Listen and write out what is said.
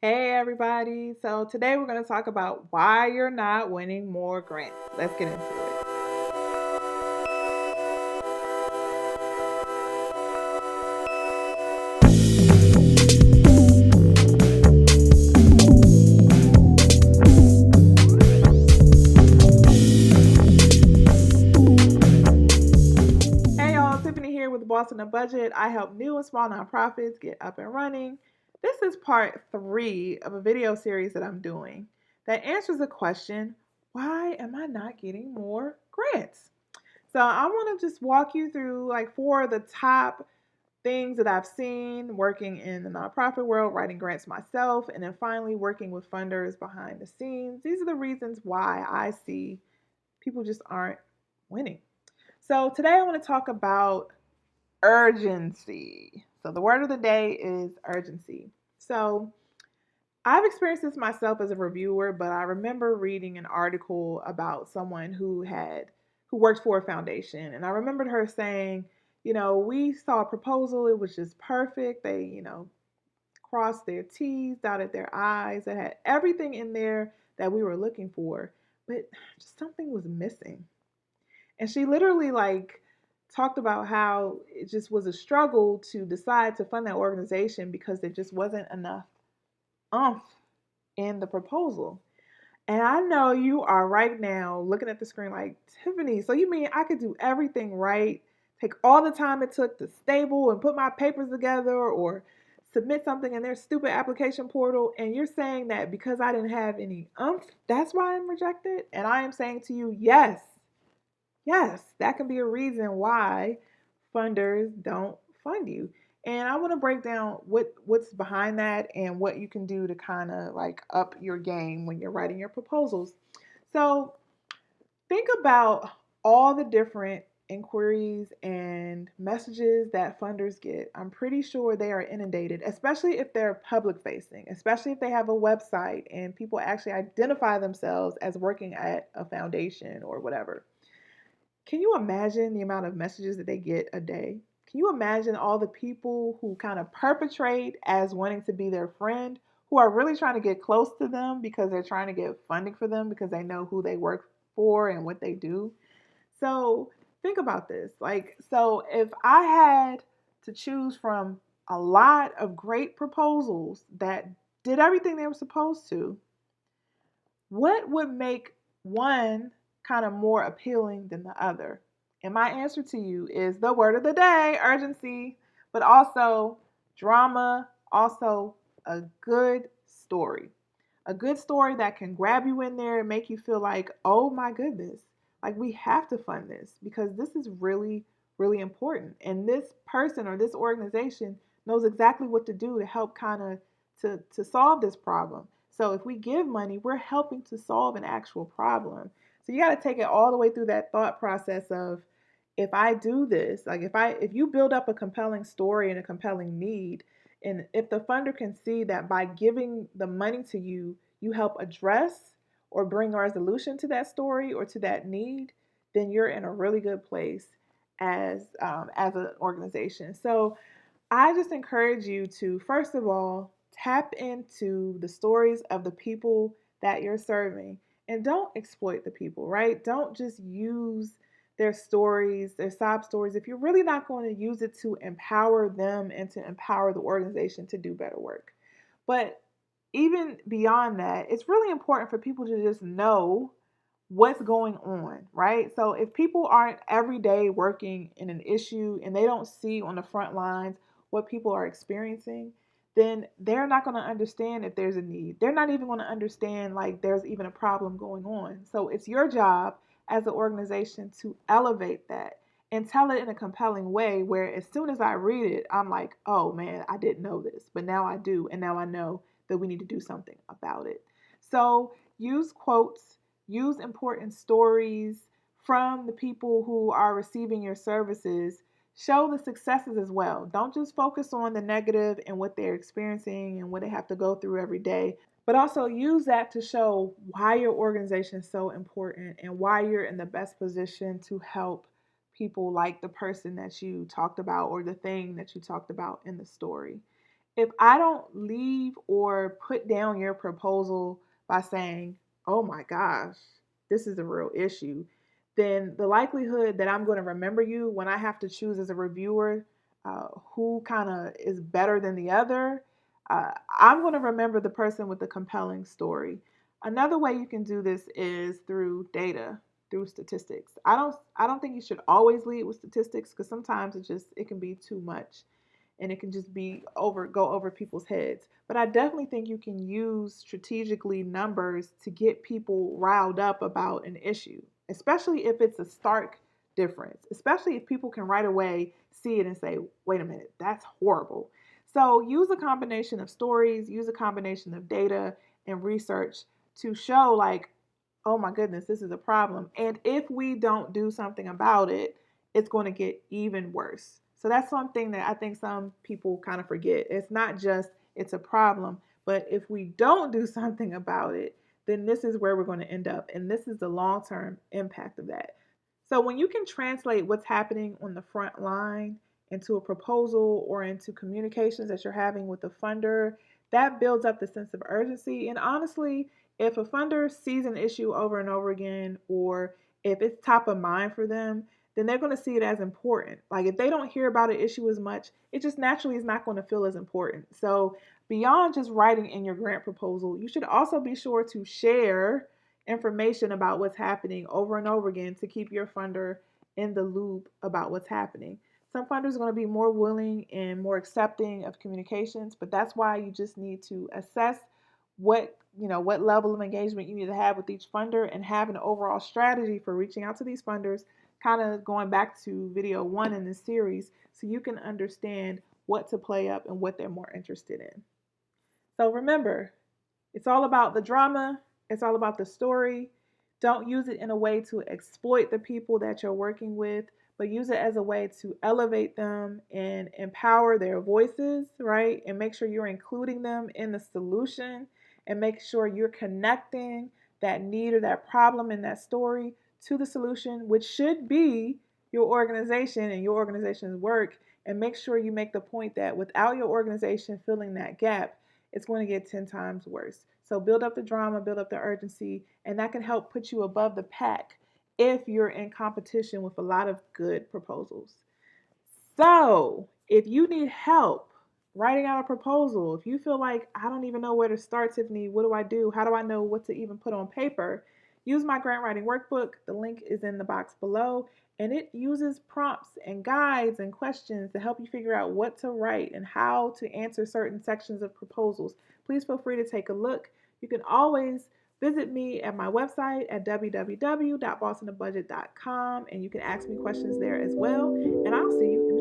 Hey everybody. So today we're going to talk about why you're not winning more grants. Let's get into it. Hey y'all, Tiffany here with Boss on a Budget. I help new and small nonprofits get up and running. This is part 3 of a video series that I'm doing that answers the question, why am I not getting more grants? So I want to just walk you through like 4 of the top things that I've seen working in the nonprofit world, writing grants myself, and then finally working with funders behind the scenes. These are the reasons why I see people just aren't winning. So today I want to talk about urgency. So the word of the day is urgency. So I've experienced this myself as a reviewer, but I remember reading an article about someone who worked for a foundation, and I remembered her saying, we saw a proposal, it was just perfect. They, crossed their T's, dotted their I's, it had everything in there that we were looking for, but just something was missing. And she literally talked about how it just was a struggle to decide to fund that organization because there just wasn't enough umph in the proposal. And I know you are right now looking at the screen like, Tiffany, so you mean I could do everything right, take all the time it took to stable and put my papers together or submit something in their stupid application portal, and you're saying that because I didn't have any umph, that's why I'm rejected? And I am saying to you, yes, yes, that can be a reason why funders don't fund you. And I want to break down what's behind that and what you can do to kind of like up your game when you're writing your proposals. So, think about all the different inquiries and messages that funders get. I'm pretty sure they are inundated, especially if they're public facing, especially if they have a website and people actually identify themselves as working at a foundation or whatever. Can you imagine the amount of messages that they get a day? Can you imagine all the people who kind of perpetrate as wanting to be their friend, who are really trying to get close to them because they're trying to get funding for them because they know who they work for and what they do? So think about this. So if I had to choose from a lot of great proposals that did everything they were supposed to, what would make one kind of more appealing than the other? And my answer to you is the word of the day, urgency, but also drama, also a good story. A good story that can grab you in there and make you feel like, oh my goodness, like we have to fund this because this is really, really important. And this person or this organization knows exactly what to do to help kind of to solve this problem. So if we give money, we're helping to solve an actual problem. So you got to take it all the way through that thought process of, if I do this, like if you build up a compelling story and a compelling need, and if the funder can see that by giving the money to you, you help address or bring a resolution to that story or to that need, then you're in a really good place as an organization. So I just encourage you to, first of all, tap into the stories of the people that you're serving and don't exploit the people, right? Don't just use their stories, their sob stories, if you're really not going to use it to empower them and to empower the organization to do better work. But even beyond that, it's really important for people to just know what's going on, right? So if people aren't every day working in an issue and they don't see on the front lines what people are experiencing, then they're not going to understand if there's a need. They're not even going to understand like there's even a problem going on. So it's your job as an organization to elevate that and tell it in a compelling way where as soon as I read it, I'm like, oh man, I didn't know this, but now I do. And now I know that we need to do something about it. So use quotes, use important stories from the people who are receiving your services. Show the successes as well. Don't just focus on the negative and what they're experiencing and what they have to go through every day, but also use that to show why your organization is so important and why you're in the best position to help people like the person that you talked about or the thing that you talked about in the story. If I don't leave or put down your proposal by saying, oh my gosh, this is a real issue, then the likelihood that I'm going to remember you when I have to choose as a reviewer who kind of is better than the other, I'm going to remember the person with the compelling story. Another way you can do this is through data, through statistics. I don't think you should always lead with statistics because sometimes it can be too much and it can just be go over people's heads. But I definitely think you can use strategically numbers to get people riled up about an issue, especially if it's a stark difference, especially if people can right away see it and say, wait a minute, that's horrible. So use a combination of stories, use a combination of data and research to show, like, oh my goodness, this is a problem. And if we don't do something about it, it's going to get even worse. So that's something that I think some people kind of forget. It's not just it's a problem, but if we don't do something about it, then this is where we're going to end up. And this is the long term impact of that. So when you can translate what's happening on the front line into a proposal or into communications that you're having with the funder, that builds up the sense of urgency. And honestly, if a funder sees an issue over and over again, or if it's top of mind for them, then they're going to see it as important. Like if they don't hear about an issue as much, it just naturally is not going to feel as important. So beyond just writing in your grant proposal, you should also be sure to share information about what's happening over and over again to keep your funder in the loop about what's happening. Some funders are going to be more willing and more accepting of communications, but that's why you just need to assess what level of engagement you need to have with each funder and have an overall strategy for reaching out to these funders, kind of going back to video 1 in this series, so you can understand what to play up and what they're more interested in. So remember, it's all about the drama, it's all about the story. Don't use it in a way to exploit the people that you're working with, but use it as a way to elevate them and empower their voices, right? And make sure you're including them in the solution and make sure you're connecting that need or that problem in that story to the solution, which should be your organization and your organization's work. And make sure you make the point that without your organization filling that gap, it's going to get 10 times worse. So build up the drama, build up the urgency, and that can help put you above the pack if you're in competition with a lot of good proposals. So, if you need help writing out a proposal, if you feel like I don't even know where to start, Tiffany, what do I do? How do I know what to even put on paper? Use my grant writing workbook. The link is in the box below, and it uses prompts and guides and questions to help you figure out what to write and how to answer certain sections of proposals. Please feel free to take a look. You can always visit me at my website at www.bossonabudget.com, and you can ask me questions there as well. And I'll see you